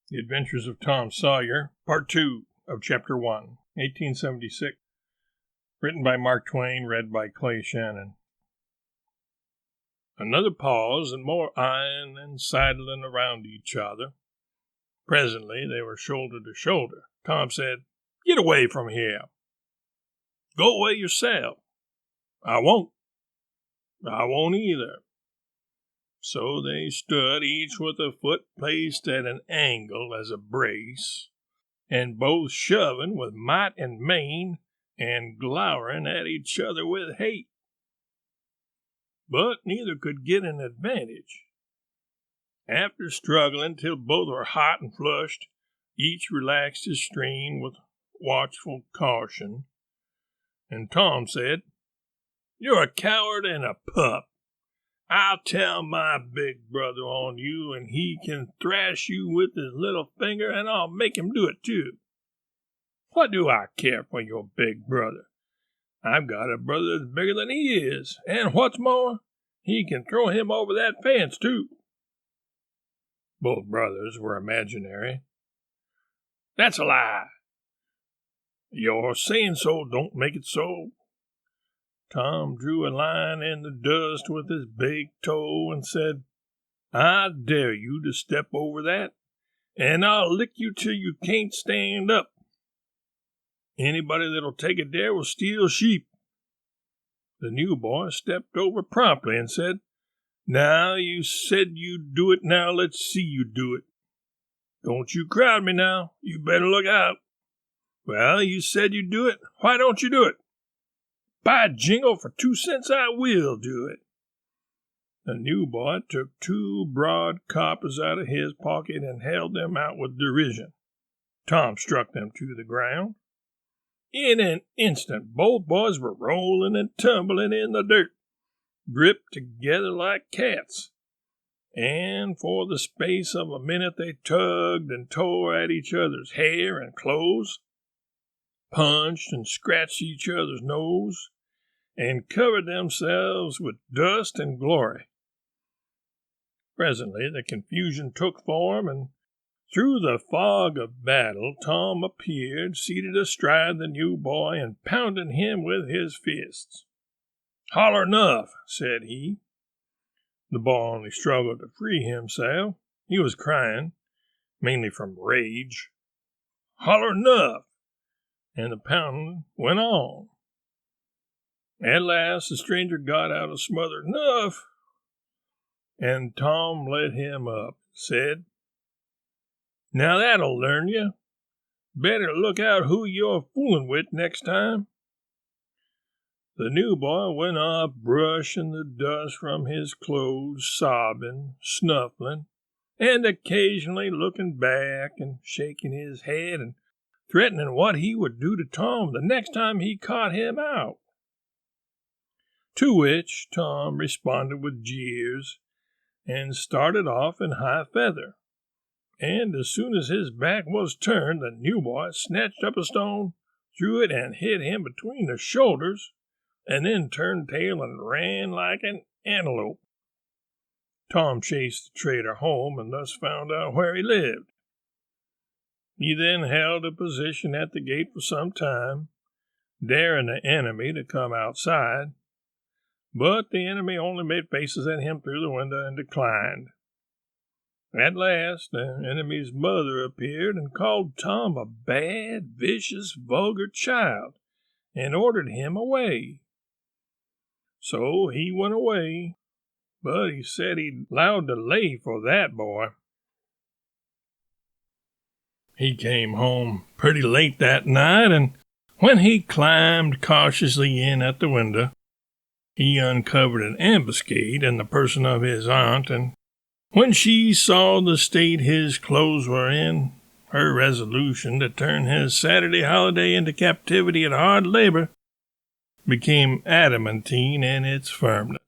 The Adventures of Tom Sawyer, Part 2 of Chapter 1, 1876. Written by Mark Twain, read by Clay Shannon. Another pause, and more eyeing and sidling around each other. Presently they were shoulder to shoulder. Tom said, "Get away from here." "Go away yourself." "I won't." "I won't either." So they stood, each with a foot placed at an angle as a brace, and both shoving with might and main, and glowering at each other with hate. But neither could get an advantage. After struggling till both were hot and flushed, each relaxed his strain with watchful caution, and Tom said, "You're a coward and a pup. I'll tell my big brother on you, and he can thrash you with his little finger, and I'll make him do it too. What do I care for your big brother? I've got a brother that's bigger than he is, and what's more, he can throw him over that fence too." Both brothers were imaginary. "That's a lie." "Your saying so don't make it so." Tom drew a line in the dust with his big toe and said, "I dare you to step over that, and I'll lick you till you can't stand up. Anybody that'll take a dare will steal sheep." The new boy stepped over promptly and said, "Now, you said you'd do it, now let's see you do it. Don't you crowd me now, you better look out." "Well, you said you'd do it, why don't you do it?" "By jingo, for 2 cents I will do it." The new boy took 2 broad coppers out of his pocket and held them out with derision. Tom struck them to the ground. In an instant, both boys were rolling and tumbling in the dirt, gripped together like cats, and for the space of a minute they tugged and tore at each other's hair and clothes, punched and scratched each other's nose, and covered themselves with dust and glory. Presently the confusion took form, and through the fog of battle Tom appeared, seated astride the new boy and pounding him with his fists. "Holler enough," said he. The boy only struggled to free himself. He was crying, mainly from rage. "Holler enough," and the pounding went on. At last the stranger got out a smothered "Enough," and Tom let him up, said, "Now that'll learn you. Better look out who you're fooling with next time." The new boy went off brushing the dust from his clothes, sobbing, snuffling, and occasionally looking back and shaking his head and threatening what he would do to Tom the next time he caught him out. To which Tom responded with jeers, and started off in high feather. And as soon as his back was turned, the new boy snatched up a stone, threw it, and hit him between the shoulders, and then turned tail and ran like an antelope. Tom chased the trader home, and thus found out where he lived. He then held a position at the gate for some time, daring the enemy to come outside. But the enemy only made faces at him through the window and declined. At last, the enemy's mother appeared and called Tom a bad, vicious, vulgar child, and ordered him away. So he went away, but he said he'd 'lowed to lay for that boy. He came home pretty late that night, and when he climbed cautiously in at the window, he uncovered an ambuscade in the person of his aunt, and when she saw the state his clothes were in, her resolution to turn his Saturday holiday into captivity at hard labor became adamantine in its firmness.